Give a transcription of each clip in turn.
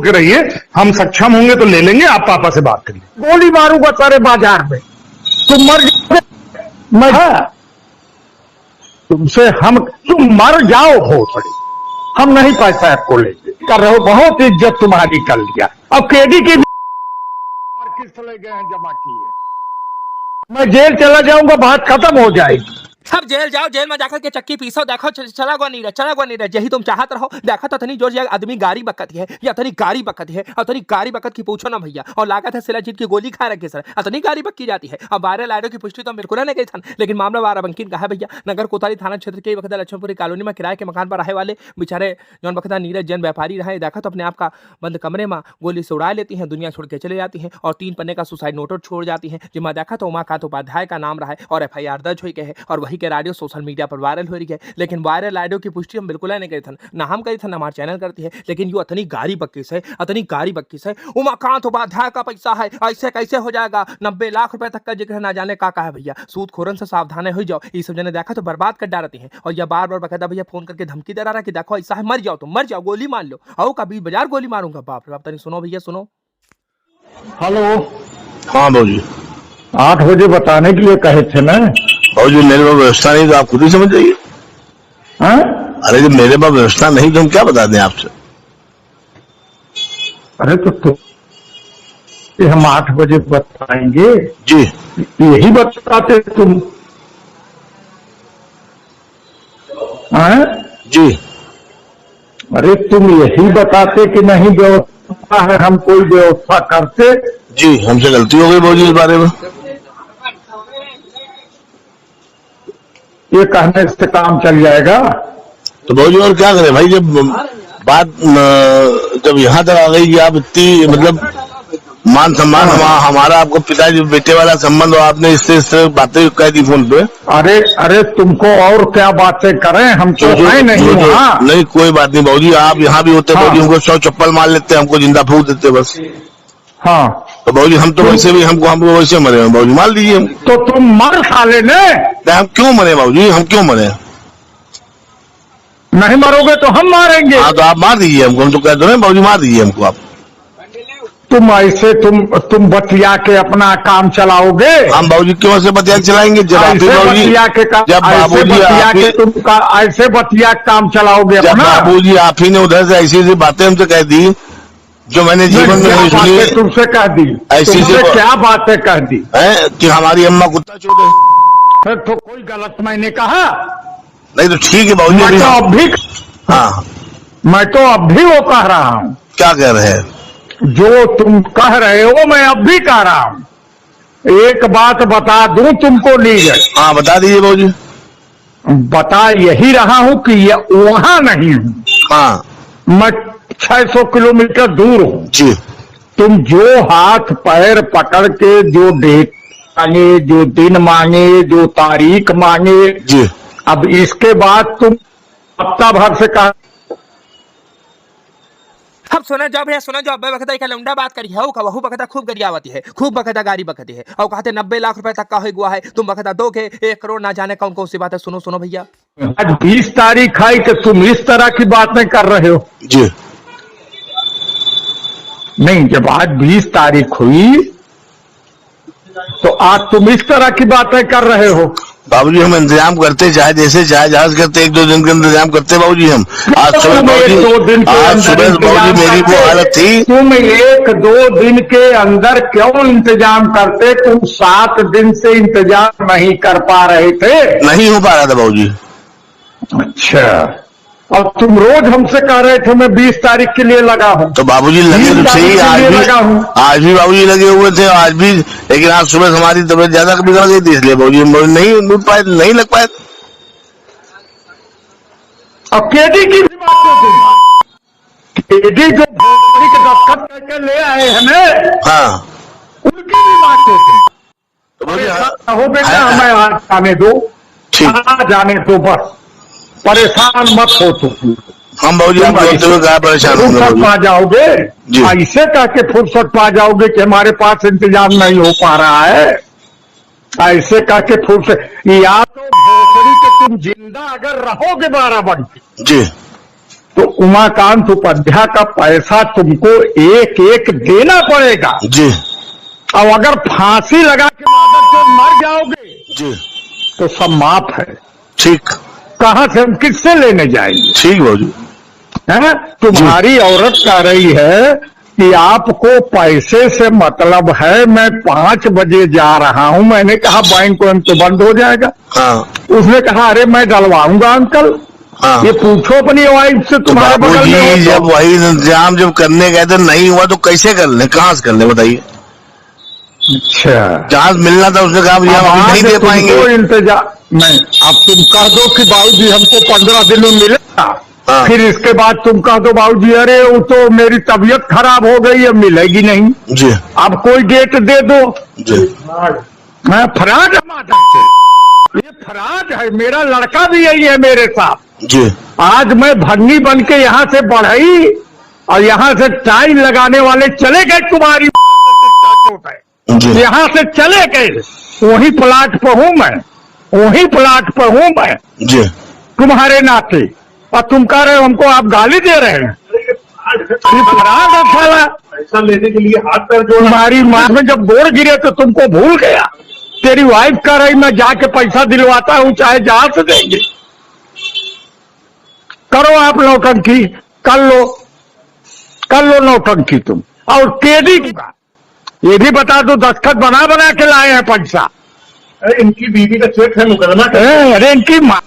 के रहिए, हम सक्षम होंगे तो ले लेंगे, आप पापा से बात करिए। गोली मारूंगा सारे बाजार में, तुम मर जाओगे। मैं तुमसे तुम मर जाओ भोसड़ी, हम नहीं पैसा आपको लेंगे। कर रहे हो, बहुत इज्जत तुम्हारी कर लिया। अब केडी की किस ले गए हैं जमा किए, मैं जेल चला जाऊंगा, बात खत्म हो जाएगी। सब जेल जाओ, जेल में जाकर के चक्की पीसो, देखो चला गो नहीं रहा, यही तुम चाहत रहो। देखो तो तनी जोर से आदमी गाड़ी बकत है, या तनी गाड़ी बकत है, और तनी गाड़ी बकत की पूछो ना भैया। और लागत है शिलाजीत की गोली खा रखे सर, अतनी गाड़ी बक्की जाती है। अब वायरल आइडियो की पुष्टि तो बिल्कुल नहीं गई था, लेकिन मामला बाराबंकी का है भैया। नगर कोतवाली थाना क्षेत्र के बखता लक्ष्मणपुरी कॉलोनी में किराए के मकान पर रहे वाले बेचारे जौन बखता नीरज जैन व्यापारी रहे, देखा तो अपने आप का बंद कमरे में गोली से उड़ा लेती हैं, दुनिया छोड़ के चले जाती हैं, और 3 पन्ने का सुसाइड नोट छोड़ जाती हैं, जिसमें देखा तो उमाकांत उपाध्याय का नाम रहा है, और FIR दर्ज हुई है, और वही के ऑडियो सोशल मीडिया पर वायरल हो रही है। लेकिन वायरल ऑडियो की पुष्टि हम बिल्कुल नहीं करी थन, ना हम करी थन, हमारा चैनल करती है। लेकिन यो अतनी गाड़ी बक्कीस है, अतनी गाड़ी बक्कीस है। उमाकांत उपाध्याय का पैसा है, ऐसे कैसे हो जाएगा? 90 लाख रुपए तक का जिक्र ना जाने का है भैया। सूदखोरन से सावधान हो जाओ, ये सब जने देखा तो बर्बाद कर डालती हैं। और यह बार बार बकायदा भैया फोन करके धमकी दे रहा है कि देखो ऐसा है, मर जाओ, तुम मर जाओ, गोली मार लो। आओ कभी बाजार गोली मारूंगा। बाप रे बाप, तनी सुनो भैया, सुनो। हेलो, हाँ भाजी, 8 बजे बताने के लिए कहे थे ना भाजी। मेरे पास व्यवस्था नहीं तो आप खुद ही समझ जाइए। अरे जब मेरे पास व्यवस्था नहीं तो हम क्या बता दें आपसे? अरे तो हम 8 बजे बताएंगे जी, यही बताते तुम। जी, अरे तुम यही बताते कि नहीं व्यवस्था है, हम कोई व्यवस्था करते। जी, हमसे गलती हो गई भाजी इस बारे में। ये कहने से काम चल जाएगा? तो भाजी और क्या करें भाई, जब बात जब यहाँ तक आ गई कि आप इतनी मतलब मान सम्मान हमारा आपको पिताजी बेटे वाला संबंध, और आपने इससे बातें कह दी फोन पे। अरे तुमको और क्या बातें करें, हम तो है नहीं वहाँ। नहीं कोई बात नहीं भाजी, आप यहाँ भी होते भाजी, हमको 100 चप्पल मार लेते, हमको जिंदा फूंक देते बस। हाँ तो भाजी हम तो वैसे भी हमको वैसे मरे हैं भाजी, मार दीजिए हम। तो तुम मर साले ने। हम क्यों मरे भाजी, हम क्यों मरे? नहीं मरोगे तो हम मारेंगे। हाँ तो आप मार दीजिए हमको, हम तो कह दो ना भाजी, मार दीजिए हमको आप। तुम ऐसे तुम बतिया के अपना काम चलाओगे? हम बाबूजी क्यों से बतिया चलाएंगे? जब ऐसे बतिया के ऐसे बतिया काम चलाओगे अपना? बाबूजी आप ही ने उधर से ऐसी ऐसी बातें हमसे कह दी जो मैंने जीवन में नहीं सुनी। तुमसे कह दी? ऐसी क्या बातें कह दी है कि हमारी अम्मा कुत्ता चोर है? फिर तो कोई गलत मैंने कहा नहीं? तो ठीक है बाबूजी, मैं तो अब भी, हाँ मैं तो अब भी वो कह रहा हूँ। क्या कह रहे हैं? जो तुम कह रहे हो मैं अब भी कह रहा हूं। एक बात बता दूं तुमको नीरज। हाँ बता दीजिए बाबूजी। बता यही रहा हूं कि ये वहां नहीं हूं। हाँ, मैं 600 किलोमीटर दूर हूं। जी, तुम जो हाथ पैर पकड़ के जो डेट मांगे, जो दिन मांगे, जो तारीख मांगे, जी, अब इसके बाद तुम हफ्ता भर से कहा। अब सुना जाओ भैया, सुना जाओ। अब्बे बखता एक लौंडा बात करी है, वहू बखता खूब गरियावती है, खूब बखता गाड़ी बकती है, और कहते 90 लाख रुपए तक का हो गुआ है, तुम बखता दोगे 1 करोड़, ना जाने कौन कौन सी बात है। सुनो सुनो भैया, आज 20 तारीख आई कि तुम इस तरह की बातें कर रहे हो? जी, नहीं, जब आज 20 तारीख हुई तो आज तुम इस तरह की बातें कर रहे हो? बाबूजी हम इंतजाम करते, चाहे जैसे चाहे जहाज करते, 1-2 दिन का इंतजाम करते बाबूजी हम। आज सुबह बाबूजी मेरी वो हालत थी। तुम 1-2 दिन के अंदर क्यों इंतजाम करते? तुम 7 दिन से इंतजाम नहीं कर पा रहे थे? नहीं हो पा रहा था बाबूजी। अच्छा, और तुम रोज हमसे कह रहे थे मैं 20 तारीख के लिए लगा हूं। तो बाबूजी लगे तो सही, आज भी बाबूजी लगे हुए थे, आज भी। लेकिन आज सुबह हमारी तबीयत ज्यादा बिगड़ गई थी, इसलिए बाबूजी नहीं लग पाए। अब केडी की भी बात है, केडी जो भोसड़ी के दस्तखत करके ले आए हैं ना, हाँ, उनकी भी बात होती। तो हो बेटा, हमें आज जाने दो, जाने दो, बस परेशान मत हो तुम। हम बाबूजी हम बोलते हुए कहा परेशान फुर्सत पा जाओगे, ऐसे कह के फुर्सत पा जाओगे कि हमारे पास इंतजाम नहीं हो पा रहा है, ऐसे कह के फुर्सत। या तो भोसड़ी के तुम जिंदा अगर रहोगे बाराबंकी जी, तो उमाकांत उपाध्याय का पैसा तुमको एक एक देना पड़ेगा जी और अगर फांसी लगा के मादक से मर जाओगे जी तो सब माफ है। ठीक कहां से हम किससे लेने जाएंगे? ठीक बाबूजी है तुम्हारी औरत कह रही है कि आपको पैसे से मतलब है, मैं 5 बजे जा रहा हूं। मैंने कहा बैंक तो बंद हो जाएगा। हाँ उसने कहा अरे मैं डलवाऊंगा अंकल। हाँ ये पूछो अपनी वाइफ से, तो तुम्हारे बगल में हो बाबूजी तो। जब वही इंतजाम जब करने गए तो नहीं हुआ तो कैसे कर ले, कहाँ से कर ले बताइए? अच्छा जहां से मिलना था उसने कहा भैया हम नहीं दे पाएंगे। इंतजाम नहीं, अब तुम कह दो कि बाबूजी हमको 15 दिन में मिलेगा। हाँ। फिर इसके बाद तुम कह दो बाबूजी अरे वो तो मेरी तबीयत खराब हो गई है, मिलेगी नहीं। जी अब कोई डेट दे दो। जी मैं फराज है मादक से, ये फराज है। मेरा लड़का भी यही है मेरे साथ। जी आज मैं भंगी बन के यहाँ से बढ़ई और यहाँ से टाई लगाने वाले चले गए तुम्हारी जी यहाँ से चले गए। वही प्लाट पर हूं मैं, वही प्लाट पर हूं मैं जी तुम्हारे नाते, और तुम कह रहे हो हमको आप गाली दे रहे हैं। ये फराज है साला। पैसा लेने के लिए हाथ पैर जोड़ तुम्हारी माँ में जब गोड़ गिरे तो तुमको भूल गया। तेरी वाइफ कह रही मैं जाके पैसा दिलवाता हूं, चाहे जहां से देंगे। करो आप नौटंकी, कर लो नौटंकी तुम। और केडी का ये भी बता दो, दस्तखत बना बना के लाए हैं पैसा। इनकी बीवी का चेक है, मुकदमा अरे इनकी माँ,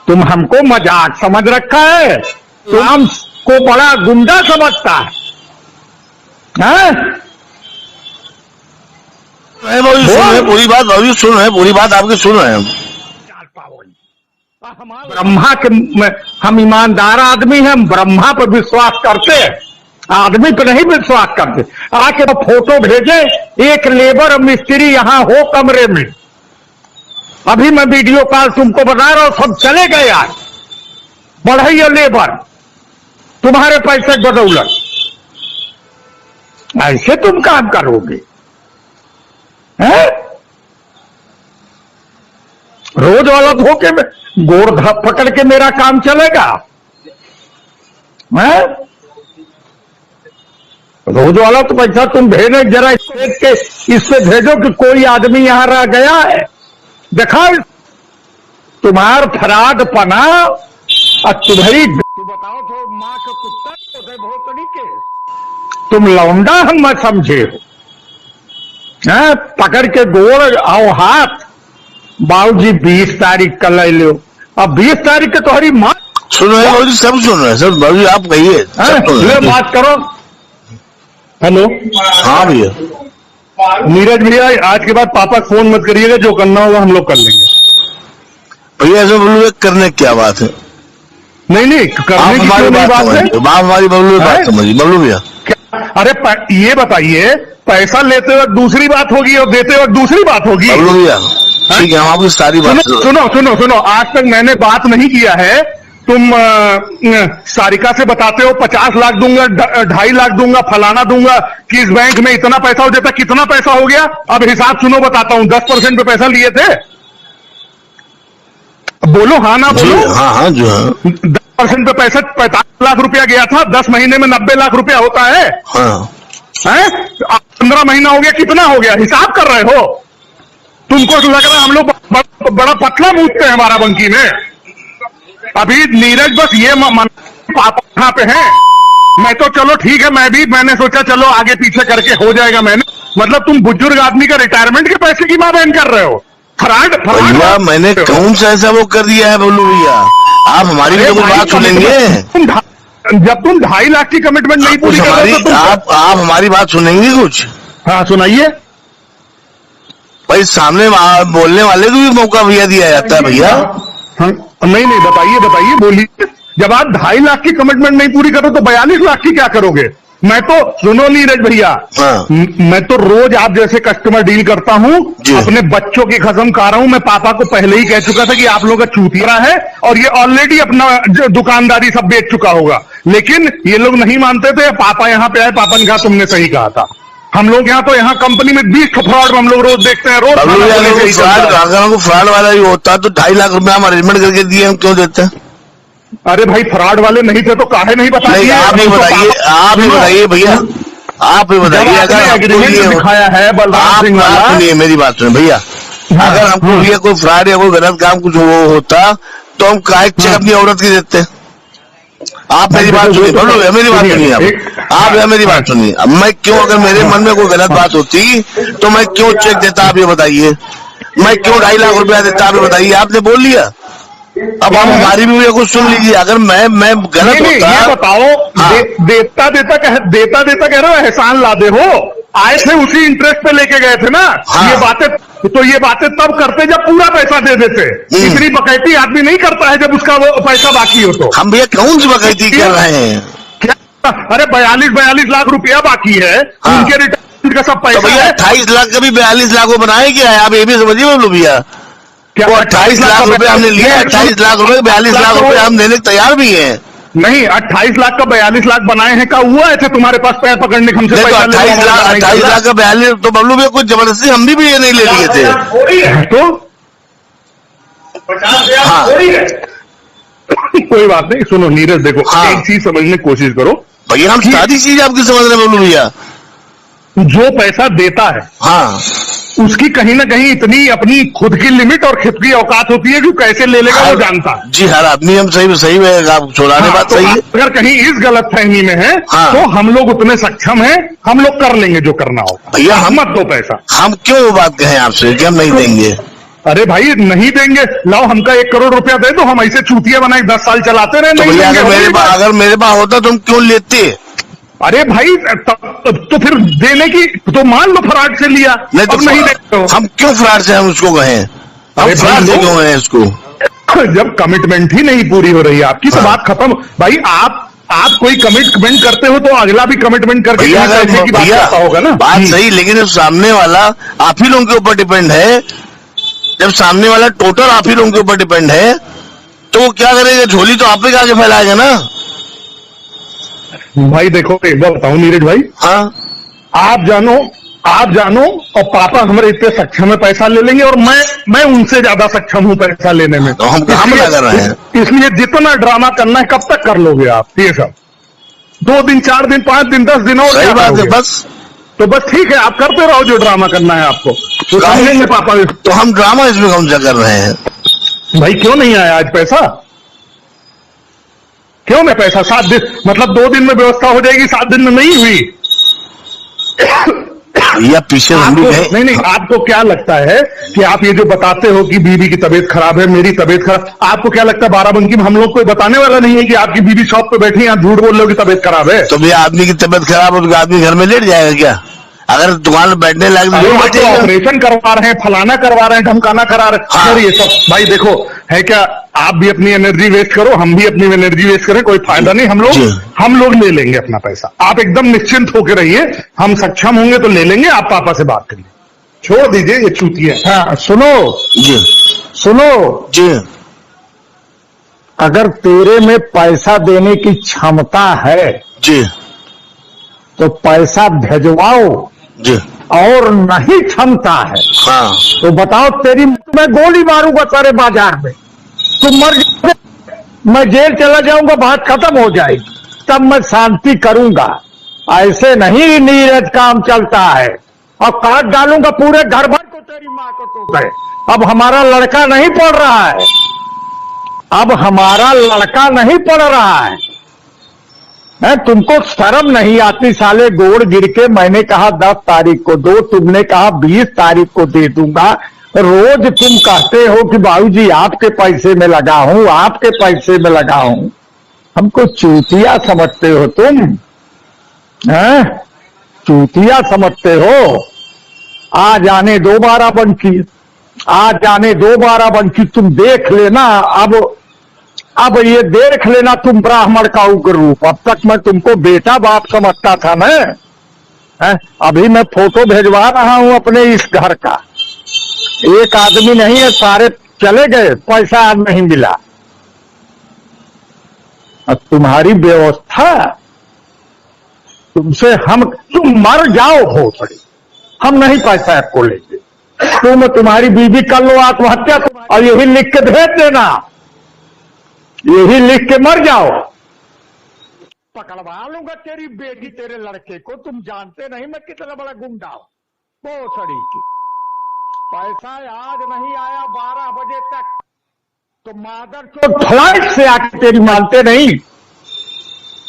तुम हमको मजाक समझ रखा है, तुम हमको बड़ा गुंडा समझता है, हैं? बाबूजी सुन रहे हैं पूरी बात, बाबूजी सुन रहे हैं पूरी बात आपकी, सुन रहे हैं हम। ब्रह्मा के हम ईमानदार आदमी हैं, हम ब्रह्मा पर विश्वास करते हैं, आदमी पर नहीं विश्वास करते। आके वो फोटो भेजे, एक लेबर और मिस्त्री यहाँ हो कमरे में। अभी मैं वीडियो कॉल तुमको बता रहा हूं, सब चले गए आज। बढ़ई लेबर तुम्हारे पैसे की बदौलत। ऐसे तुम काम करोगे हैं? रोज वाला धोखे में गोड़ पकड़ के मेरा काम चलेगा? हैं? रोज वाला तो पैसा तुम भेजो, जरा देख के इससे भेजो कि कोई आदमी यहां रह गया है। देखा तुम्हार फराद पना और तुम्हारी बताओ तो माँ का कुत्ता भोसड़ी के तुम लौंडा हम मत समझे हो। हैं? पकड़ के गोड़ आओ हाथ, बाबूजी 20 तारीख का ले लो। अब 20 तारीख के तुम्हारी माँ सुन रहे हैं बाबूजी, सब सुन रहे हैं सब। बाबूजी आप कहिए, सब सुन रहे ले हैं। बात करो। हेलो हाँ भैया, नीरज भैया, आज के बाद पापा फोन मत करिएगा, जो करना होगा हम लोग कर लेंगे। भैया ऐसे बोलूँ करने क्या बात है? नहीं नहीं, आप करने की हमारी क्यों नहीं बात बात है? समझिए, आप हमारी बबलू बात हैं? समझिए बबलू भैया। क्या? अरे ये बताइए, पैसा लेते वक्त दूसरी बात होगी और देते वक्त दूसरी बात होगी। बबलू भैया ठीक है, हम आपकी सारी बात सुनो, आज तक मैंने बात नहीं किया है। तुम सारिका से बताते हो 50 लाख दूंगा, 2.5 लाख दूंगा, फलाना दूंगा, कि इस बैंक में इतना पैसा हो जाता। कितना पैसा हो गया? अब हिसाब सुनो, बताता हूं। 10% पे पैसा लिए थे। बोलो हाँ ना जी, बोलो। हाँ हाँ जो है 10% पे पैसा 45 लाख रुपया गया था। 10 महीने में 90 लाख रुपया होता है। हाँ 15 महीना हो गया, कितना हो गया? हिसाब कर रहे हो? तुमको तो लग रहा है हम लोग बड़ा पतला मूदते हैं हमारा बंकी में। अभी नीरज बस ये पापा कहाँ पे हैं? मैं तो चलो ठीक है, मैंने सोचा चलो आगे पीछे करके हो जाएगा। मतलब तुम बुजुर्ग आदमी का रिटायरमेंट के पैसे की माँ बहन कर रहे हो। फराड भैया, मैंने कौन सा ऐसा वो कर दिया है बबलू भैया? आप हमारी भी तो कोई बात सुनेंगे? जब तुम 2.5 लाख की कमिटमेंट नहीं पूरी कर रहे हो तो आप हमारी बात सुनेंगे कुछ? हाँ सुनाइए। भाई सामने बोलने वाले को भी मौका भैया दिया जाता है भैया। नहीं बताइए बोलिए। जब आप 2.5 लाख की कमिटमेंट नहीं पूरी करो तो 42 लाख की क्या करोगे? मैं तो सुनो नीरज भैया, हाँ। मैं तो रोज आप जैसे कस्टमर डील करता हूँ। जी। अपने बच्चों की कसम खा रहा हूँ। मैं पापा को पहले ही कह चुका था कि आप लोगों का चूतिया है और ये ऑलरेडी अपना जो दुकानदारी सब बेच चुका होगा। लेकिन ये लोग नहीं मानते थे। पापा यहाँ पे आए, पापा ने कहा तुमने सही कहा था। हम लोग यहाँ तो यहाँ कंपनी में 20 फ्रॉड हम लोग रोज देखते हैं। रोज फ्रॉड वाला ही होता तो 2.5 लाख रुपया हम अरेंजमेंट करके दिए, हम क्यों देते हैं? अरे भाई फ्रॉड वाले नहीं थे तो काहे नहीं बता नहीं दिए? आप ही बताइए, आप ही बताइए भैया, आप ही बताइए। अगर हमको एग्रीमेंट ये दिखाया है बलराम सिंह आप वाला, सुनिए मेरी बात सुनिए भैया, अगर हमको ये कोई फ्रॉड या कोई गलत काम कुछ वो होता तो हम काहे चेक अपनी औरत की देते? आप मेरी बात सुनिए, बोलो मेरी बात सुनिए, आप मेरी बात सुनिए। अब मैं क्यों, अगर मेरे मन में कोई गलत बात होती तो मैं क्यों चेक देता, आप ये बताइए? मैं क्यों 2.5 लाख रुपया देता, आप ये बताइए? आपने बोल लिया, अब आप हमारी भी कुछ सुन लीजिए। अगर मैं गलत नहीं, होता, ये बताओ, हाँ। देता देता कह रहे हो एहसान लादे हो, आए थे उसी इंटरेस्ट पे लेके गए थे ना। हाँ। ये बातें तब करते जब पूरा पैसा दे देते। इतनी बकैती आदमी नहीं करता है जब उसका वो पैसा बाकी हो तो। हम भैया कौन सी बकैती कर रहे हैं? क्या? अरे 42 लाख रुपया बाकी है, हाँ। उनके रिटर्न का सब तो पैसा भैया है। 28 लाख का भी 42 लाख को बनाए क्या है? आप ये भी समझिए बोलो भैया, क्या वो 28 लाख रुपए हमने लिए, 28 लाख रुपए, 42 लाख रुपए हम देने को तैयार भी हैं। नहीं, 28 लाख का 42 लाख बनाए हैं, का हुआ है तुम्हारे पास पैर पकड़ने हमसे देखो पैसा 28 लाख का 42, तो बबलू भैया कुछ जबरदस्ती हम भी ये नहीं ले लिए थे। तो 50,000 हाँ। थोड़ी है। कोई बात नहीं, सुनो नीरज, देखो हाँ। एक चीज समझने की कोशिश करो। भैया हम सारी चीज आपकी समझ रहे हैं बबलू भैया। जो पैसा देता है हाँ उसकी कहीं ना कहीं इतनी अपनी खुद की लिमिट और खुद की औकात होती है कि कैसे ले लेगा वो जानता है। जी, हर आदमी हम सही है, आप छोड़ाने हाँ, बात तो सही है। अगर कहीं इस गलत फहमी में है हाँ। तो हम लोग उतने सक्षम हैं, हम लोग कर लेंगे जो करना होगा। भैया हम मत दो पैसा। हम क्यों वो बात कहें आपसे कि हम नहीं देंगे? अरे भाई नहीं देंगे, लाओ हमका 1 करोड़ रुपया दे दो, हम ऐसे चूतिया बनाए 10 साल चलाते रहे। तो नहीं भैया देंगे, अगर मेरे पास होता तो हम क्यों लेते? अरे भाई तो फिर देने की तो मान लो फ्रॉड से लिया, नहीं अब नहीं देते तो हो। हम क्यों फ्रॉड से हम उसको कहें? हम अरे फ्रॉड से भाई, क्यों हैं इसको? जब कमिटमेंट ही नहीं पूरी हो रही है आपकी तो हाँ। बात खत्म। भाई आप कोई कमिटमेंट करते हो तो अगला भी कमिटमेंट करके भैया पैसे की बात भैया करता होगा ना। बात सही, लेकिन जब सामने वाला आप ही लोगों के ऊपर डिपेंड है, जब सामने वाला टोटल आप ही लोगों के ऊपर डिपेंड है, तो वो क्या करेगा? झोली तो आप ही आगे फैलाएगा ना। भाई देखो एक बात बताऊं नीरज भाई, हाँ आप जानो और पापा हमारे इतने सक्षम है, पैसा ले लेंगे, और मैं उनसे ज्यादा सक्षम हूं पैसा लेने में। तो हम कहाँ मना कर रहे हैं? इसलिए जितना ड्रामा करना है कब तक कर लोगे आप ये सब? 2 दिन 4 दिन 5 दिन 10 दिन और सही क्या बात है। करोगे? बस तो बस ठीक है, आप करते रहो जो ड्रामा करना है आपको, तो समझेंगे पापा। तो हम ड्रामा इसमें कौन सा कर रहे हैं? भाई क्यों नहीं आया आज पैसा? क्यों नहीं पैसा? 7 दिन मतलब 2 दिन में व्यवस्था हो जाएगी, 7 दिन में नहीं हुई। या पीछे हम भी आपको गए। नहीं, आपको क्या लगता है कि आप ये जो बताते हो कि बीवी की तबीयत खराब है, मेरी तबीयत खराब, आपको क्या लगता है बाराबंकी में हम लोग कोई बताने वाला नहीं है कि आपकी बीवी शॉप पे बैठी है, आप झूठ बोल रहे हो कि तबीयत खराब है? तो भैया आदमी की तबीयत खराब हो तो आदमी घर में लेट जाएगा क्या? अगर दुकान में बैठने लायक अरे नहीं आप तो बचेगा। ऑपरेशन करवा रहे हैं, फलाना करवा रहे हैं, ढमकाना करा रहे हैं। हाँ। सर ये सब भाई देखो है क्या, आप भी अपनी एनर्जी वेस्ट करो, हम भी अपनी एनर्जी वेस्ट करें, कोई फायदा नहीं। जी। हम लोग ले लेंगे अपना पैसा, आप एकदम निश्चिंत होकर रहिए, हम सक्षम होंगे तो ले लेंगे। आप पापा से बात करिए, छोड़ दीजिए ये चूतिया। हाँ, सुनो जी अगर तेरे में पैसा देने की क्षमता है जी तो पैसा भेजवाओ, जी और नहीं क्षमता है हाँ तो बताओ, तेरी मैं गोली मारूंगा सारे बाजार में, तुम मर जाओगे, मैं जेल चला जाऊंगा, बात खत्म हो जाएगी, तब मैं शांति करूंगा। ऐसे नहीं नीरज काम चलता है, और काट डालूंगा पूरे घर भर को, तेरी माँ को तो है। अब हमारा लड़का नहीं पढ़ रहा है, अब हमारा लड़का नहीं पढ़ रहा है। तुमको शर्म नहीं आती? साले गोड़ गिर के मैंने कहा 10 तारीख को दो, तुमने कहा 20 तारीख को दे दूंगा। रोज तुम कहते हो कि बाबूजी आपके पैसे में लगा हूं, आपके पैसे में लगा हूं। हमको चूतिया समझते हो तुम? हैं? चूतिया समझते हो? आ जाने दो बाराबंकी, आ जाने दो बाराबंकी, तुम देख लेना। अब ये देख लेना तुम ब्राह्मण का उग्र रूप। अब तक मैं तुमको बेटा बाप समझता था मैं, अभी मैं फोटो भेजवा रहा हूं अपने इस घर का। एक आदमी नहीं है, सारे चले गए, पैसा आज नहीं मिला। अब तुम्हारी व्यवस्था, तुम मर जाओ भोसड़ी, हम नहीं पैसा आपको लेंगे। तुम्हारी बीवी कर लो आत्महत्या, और यही लिख के भेज देना यही लिख के मर जाओ। पकड़वा लूंगा तेरी बेटी तेरे लड़के को। तुम जानते नहीं मैं कितना बड़ा गुंडा हूं। पोछड़ी की पैसा आज नहीं आया 12 बजे तक तो मादर चोद फ्लाइट से आके तेरी मानते नहीं।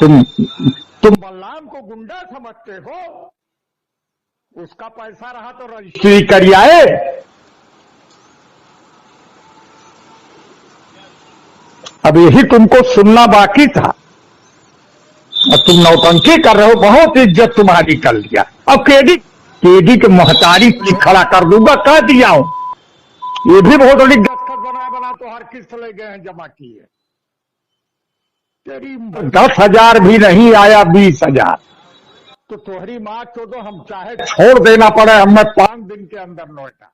तुम बलराम को गुंडा समझते हो। उसका पैसा रहा तो रजिस्ट्री करिए आए। अब यही तुमको सुनना बाकी था और तुम नौटंकी कर रहे हो। बहुत इज्जत तुम्हारी कर लिया। अब केडी के महतारी खड़ा कर दूंगा कह दिया हूं। ये भी बहुत बड़ी दस्तखत बना तो हर किस्त ले गए हैं जमा किए। तेरी 10,000 भी नहीं आया 20,000 तो तुम्हारी माँ को तो हम चाहे छोड़ देना पड़े हमें 5 दिन के अंदर नोएडा,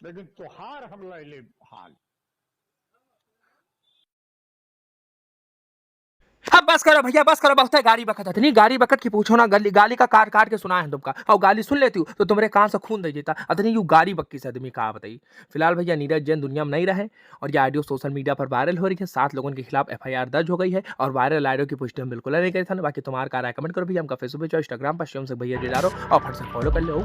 लेकिन तुहार हम ले ले हाल। अब बस करो भैया, बस करो। बहुत है गाली बकत। इतनी गाली बकत की पूछो ना। गाली का काट काट के सुना है तुमका। और गाली सुन लेती हूँ तो तुम्हारे कान से खून दे देता। इतनी यू गाली बक्की से आदमी कहा बताइए। फिलहाल भैया नीरज जैन दुनिया में नहीं रहे और ये ऑडियो सोशल मीडिया पर वायरल हो रही है। 7 लोगों के खिलाफ FIR दर्ज हो गई है और वायरल ऑडियो की पुष्टि हम बिल्कुल नहीं करी था। बाकी तुम्हारा क्या राय कमेंट करो भैया। हमका फेसबुक पे इंस्टाग्राम पर शिवम से भैया डिलारो और फट से फॉलो कर लो।